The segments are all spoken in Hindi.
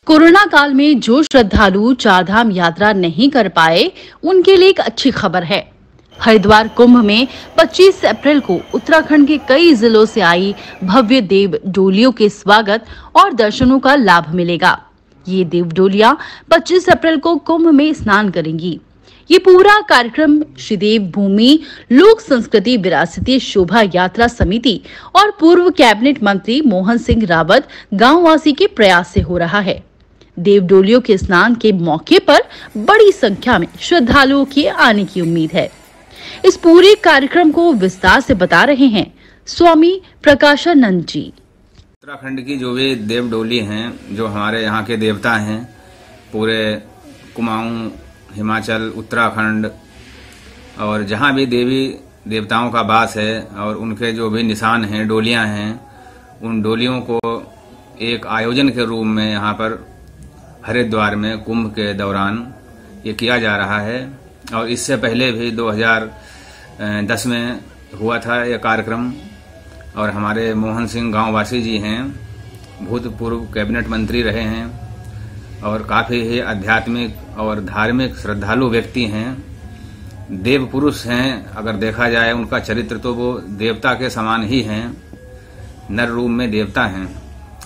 कोरोना काल में जो श्रद्धालु चारधाम यात्रा नहीं कर पाए, उनके लिए एक अच्छी खबर है। हरिद्वार कुंभ में 25 अप्रैल को उत्तराखंड के कई जिलों से आई भव्य देव डोलियों के स्वागत और दर्शनों का लाभ मिलेगा। ये देव डोलियां 25 अप्रैल को कुंभ में स्नान करेंगी। ये पूरा कार्यक्रम श्रीदेव भूमि लोक संस्कृति विरासतीय शोभा यात्रा समिति और पूर्व कैबिनेट मंत्री मोहन सिंह रावत गांववासी के प्रयास से हो रहा है। देव डोलियों के स्नान के मौके पर बड़ी संख्या में श्रद्धालुओं के आने की उम्मीद है। इस पूरे कार्यक्रम को विस्तार से बता रहे हैं स्वामी प्रकाशानंद जी। उत्तराखंड की जो भी देव डोली हैं, जो हमारे यहाँ के देवता हैं, पूरे कुमाऊं, हिमाचल, उत्तराखंड और जहाँ भी देवी देवताओं का वास है और उनके जो भी निशान हैं, डोलियां हैं, उन डोलियों को एक आयोजन के रूप में यहाँ पर हरिद्वार में कुंभ के दौरान ये किया जा रहा है। और इससे पहले भी 2010 में हुआ था ये कार्यक्रम। और हमारे मोहन सिंह गांववासी जी हैं, भूतपूर्व कैबिनेट मंत्री रहे हैं और काफ़ी ही आध्यात्मिक और धार्मिक श्रद्धालु व्यक्ति हैं, देव पुरुष हैं। अगर देखा जाए उनका चरित्र तो वो देवता के समान ही हैं, नर रूप में देवता हैं।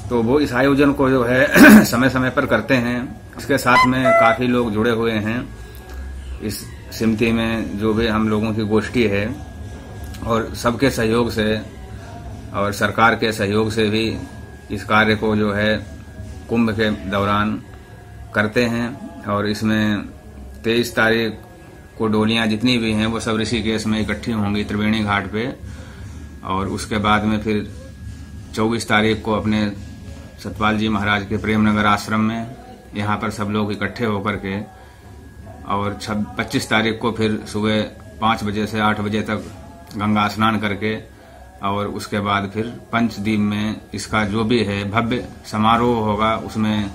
तो वो इस आयोजन को जो है समय समय पर करते हैं। इसके साथ में काफ़ी लोग जुड़े हुए हैं इस समिति में, जो भी हम लोगों की गोष्ठी है, और सबके सहयोग से और सरकार के सहयोग से भी इस कार्य को जो है कुंभ के दौरान करते हैं। और इसमें 23 तारीख को डोलियां जितनी भी हैं वो सब ऋषिकेश में इकट्ठी होंगी त्रिवेणी घाट पे। और उसके बाद में फिर 24 तारीख को अपने सतपाल जी महाराज के प्रेमनगर आश्रम में यहाँ पर सब लोग इकट्ठे होकर के, और 25 तारीख को फिर सुबह 5 बजे से 8 बजे तक गंगा स्नान करके, और उसके बाद फिर पंचदीप में इसका जो भी है भव्य समारोह होगा। उसमें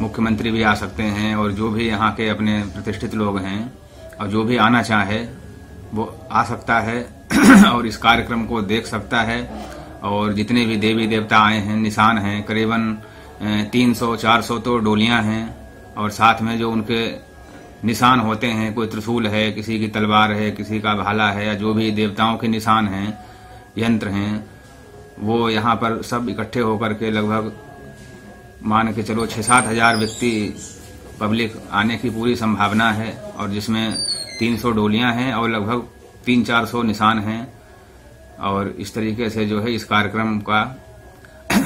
मुख्यमंत्री भी आ सकते हैं और जो भी यहाँ के अपने प्रतिष्ठित लोग हैं और जो भी आना चाहे वो आ सकता है और इस कार्यक्रम को देख सकता है। और जितने भी देवी देवता आए हैं, निशान हैं, करीबन 300-400 तो डोलियां हैं। और साथ में जो उनके निशान होते हैं, कोई त्रिशूल है, किसी की तलवार है, किसी का भाला है, या जो भी देवताओं के निशान हैं, यंत्र हैं, वो यहाँ पर सब इकट्ठे होकर के लगभग मान के चलो 6-7 हजार व्यक्ति पब्लिक आने की पूरी संभावना है। और जिसमें 300 डोलियां हैं और लगभग 300-400 निशान हैं। और इस तरीके से जो है इस कार्यक्रम का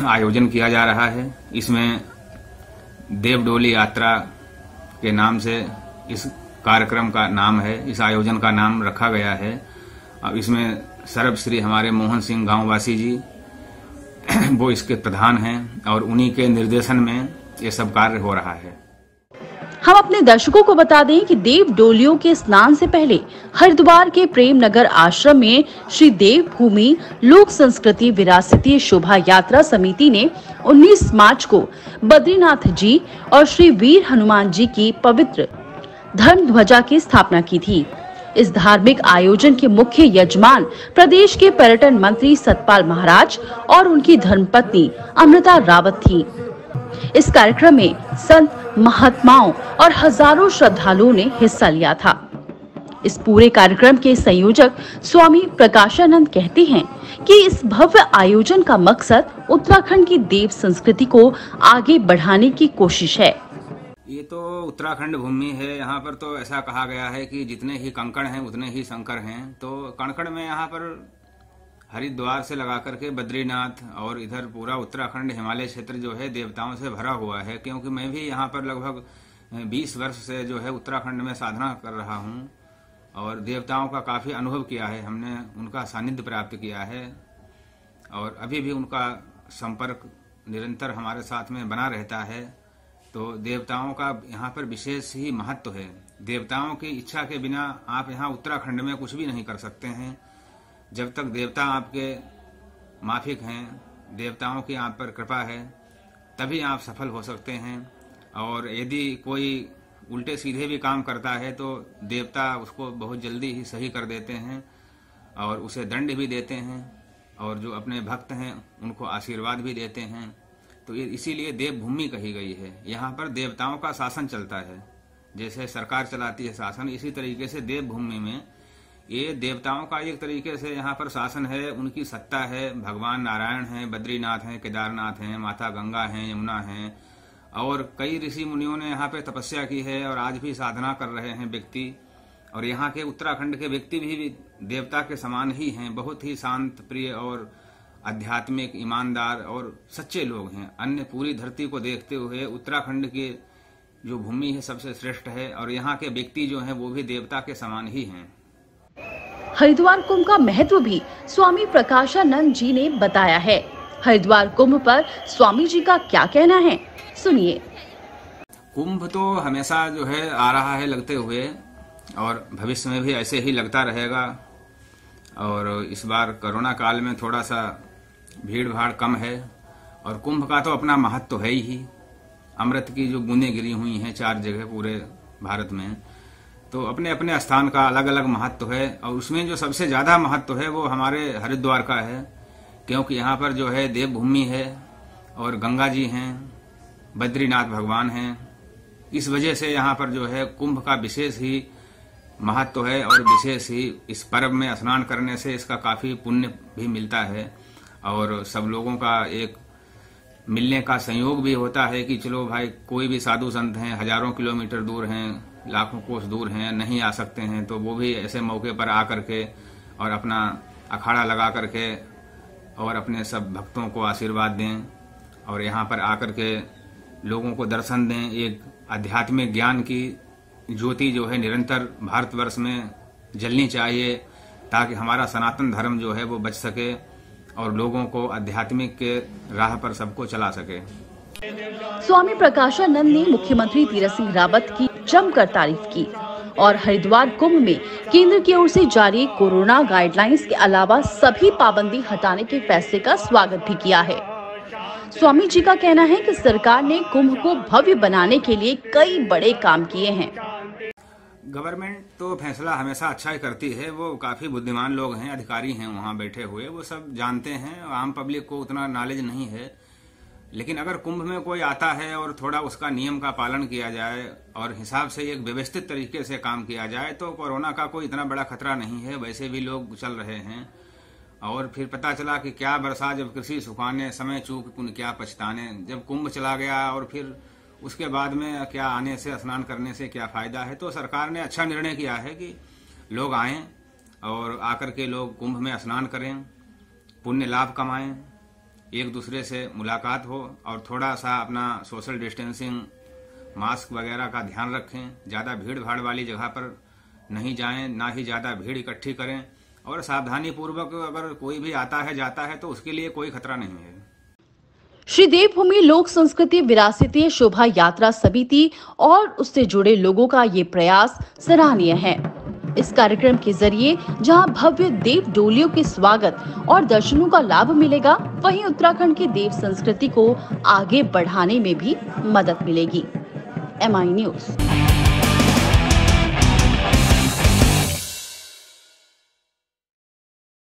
आयोजन किया जा रहा है। इसमें देव डोली यात्रा के नाम से इस कार्यक्रम का नाम है, इस आयोजन का नाम रखा गया है। अब इसमें सर्वश्री हमारे मोहन सिंह गांववासी जी वो इसके प्रधान हैं और उन्हीं के निर्देशन में ये सब कार्य हो रहा है। हम अपने दर्शकों को बता दें कि देव डोलियों के स्नान से पहले हरिद्वार के प्रेमनगर आश्रम में श्री देव भूमि लोक संस्कृति विरासतीय शोभा यात्रा समिति ने 19 मार्च को बद्रीनाथ जी और श्री वीर हनुमान जी की पवित्र धर्म ध्वजा की स्थापना की थी। इस धार्मिक आयोजन के मुख्य यजमान प्रदेश के पर्यटन मंत्री सतपाल महाराज और उनकी धर्मपत्नी अमृता रावत थी। इस कार्यक्रम में संत महात्माओं और हजारों श्रद्धालुओं ने हिस्सा लिया था। इस पूरे कार्यक्रम के संयोजक स्वामी प्रकाशानंद कहते हैं कि इस भव्य आयोजन का मकसद उत्तराखंड की देव संस्कृति को आगे बढ़ाने की कोशिश है। ये तो उत्तराखंड भूमि है, यहाँ पर तो ऐसा कहा गया है कि जितने ही कंकड़ हैं उतने ही शंकर हैं। तो कणकड़ में यहाँ पर हरिद्वार से लगा करके बद्रीनाथ और इधर पूरा उत्तराखंड हिमालय क्षेत्र जो है देवताओं से भरा हुआ है। क्योंकि मैं भी यहाँ पर लगभग 20 वर्ष से जो है उत्तराखंड में साधना कर रहा हूँ और देवताओं का काफ़ी अनुभव किया है हमने, उनका सानिध्य प्राप्त किया है और अभी भी उनका संपर्क निरंतर हमारे साथ में बना रहता है। तो देवताओं का यहाँ पर विशेष ही महत्व है। देवताओं की इच्छा के बिना आप यहाँ उत्तराखंड में कुछ भी नहीं कर सकते हैं। जब तक देवता आपके माफिक हैं, देवताओं की आप पर कृपा है, तभी आप सफल हो सकते हैं। और यदि कोई उल्टे सीधे भी काम करता है तो देवता उसको बहुत जल्दी ही सही कर देते हैं और उसे दंड भी देते हैं और जो अपने भक्त हैं उनको आशीर्वाद भी देते हैं। तो इसीलिए देवभूमि कही गई है। यहाँ पर देवताओं का शासन चलता है, जैसे सरकार चलाती है शासन, इसी तरीके से देवभूमि में ये देवताओं का एक तरीके से यहाँ पर शासन है, उनकी सत्ता है। भगवान नारायण हैं, बद्रीनाथ हैं, केदारनाथ हैं, माता गंगा हैं, यमुना हैं, और कई ऋषि मुनियों ने यहाँ पे तपस्या की है और आज भी साधना कर रहे हैं व्यक्ति। और यहाँ के उत्तराखंड के व्यक्ति भी देवता के समान ही हैं, बहुत ही शांत प्रिय और आध्यात्मिक, ईमानदार और सच्चे लोग हैं। अन्य पूरी धरती को देखते हुए उत्तराखंड के जो भूमि है सबसे श्रेष्ठ है, और यहाँ के व्यक्ति जो हैं वो भी देवता के समान ही हैं। हरिद्वार कुंभ का महत्व भी स्वामी प्रकाशानंद जी ने बताया है। हरिद्वार कुंभ पर स्वामी जी का क्या कहना है, सुनिए। कुंभ तो हमेशा जो है आ रहा है लगते हुए, और भविष्य में भी ऐसे ही लगता रहेगा। और इस बार कोरोना काल में थोड़ा सा भीड़ भाड़ कम है, और कुंभ का तो अपना महत्व है ही। अमृत की जो बूंदें गिरी हुई हैं 4 जगह पूरे भारत में, तो अपने अपने स्थान का अलग अलग महत्व है। और उसमें जो सबसे ज्यादा महत्व है वो हमारे हरिद्वार का है, क्योंकि यहाँ पर जो है देवभूमि है और गंगा जी हैं, बद्रीनाथ भगवान हैं। इस वजह से यहाँ पर जो है कुंभ का विशेष ही महत्व है, और विशेष ही इस पर्व में स्नान करने से इसका काफी पुण्य भी मिलता है, और सब लोगों का एक मिलने का संयोग भी होता है कि चलो भाई, कोई भी साधु संत हैं, हजारों किलोमीटर दूर हैं, लाखों कोस दूर हैं, नहीं आ सकते हैं, तो वो भी ऐसे मौके पर आ करके और अपना अखाड़ा लगा करके और अपने सब भक्तों को आशीर्वाद दें, और यहाँ पर आकर के लोगों को दर्शन दें। एक आध्यात्मिक ज्ञान की ज्योति जो है निरंतर भारतवर्ष में जलनी चाहिए, ताकि हमारा सनातन धर्म जो है वो बच सके और लोगों को आध्यात्मिक के राह पर सबको चला सके। स्वामी प्रकाशानंद ने मुख्यमंत्री तीरथ सिंह रावत की जमकर तारीफ की और हरिद्वार कुंभ में केंद्र की ओर से जारी कोरोना गाइडलाइंस के अलावा सभी पाबंदी हटाने के फैसले का स्वागत भी किया है। स्वामी जी का कहना है कि सरकार ने कुंभ को भव्य बनाने के लिए कई बड़े काम किए हैं। गवर्नमेंट तो फैसला हमेशा अच्छा ही करती है, वो काफी बुद्धिमान लोग हैं, अधिकारी हैं वहां बैठे हुए, वो सब जानते हैं। आम पब्लिक को उतना नॉलेज नहीं है, लेकिन अगर कुंभ में कोई आता है और थोड़ा उसका नियम का पालन किया जाए और हिसाब से एक व्यवस्थित तरीके से काम किया जाए तो कोरोना का कोई इतना बड़ा खतरा नहीं है। वैसे भी लोग चल रहे हैं, और फिर पता चला कि क्या बरसा जब कृषि सुखाने, समय चूक पुण्य क्या पछताने। जब कुंभ चला गया और फिर उसके बाद में क्या आने से, स्नान करने से क्या फायदा है। तो सरकार ने अच्छा निर्णय किया है कि लोग आएं और आकर के लोग कुंभ में स्नान करें, पुण्य लाभ कमाएं, एक दूसरे से मुलाकात हो, और थोड़ा सा अपना सोशल डिस्टेंसिंग, मास्क वगैरह का ध्यान रखें। ज्यादा भीड़ भाड़ वाली जगह पर नहीं जाएं, ना ही ज्यादा भीड़ इकट्ठी करें, और सावधानी पूर्वक अगर कोई भी आता है जाता है तो उसके लिए कोई खतरा नहीं है। श्री देवभूमि लोक संस्कृति विरासतीय शोभा यात्रा समिति और उससे जुड़े लोगों का ये प्रयास सराहनीय है। इस कार्यक्रम के जरिए जहां भव्य देव डोलियों के स्वागत और दर्शनों का लाभ मिलेगा, वहीं उत्तराखंड की देव संस्कृति को आगे बढ़ाने में भी मदद मिलेगी। MI news.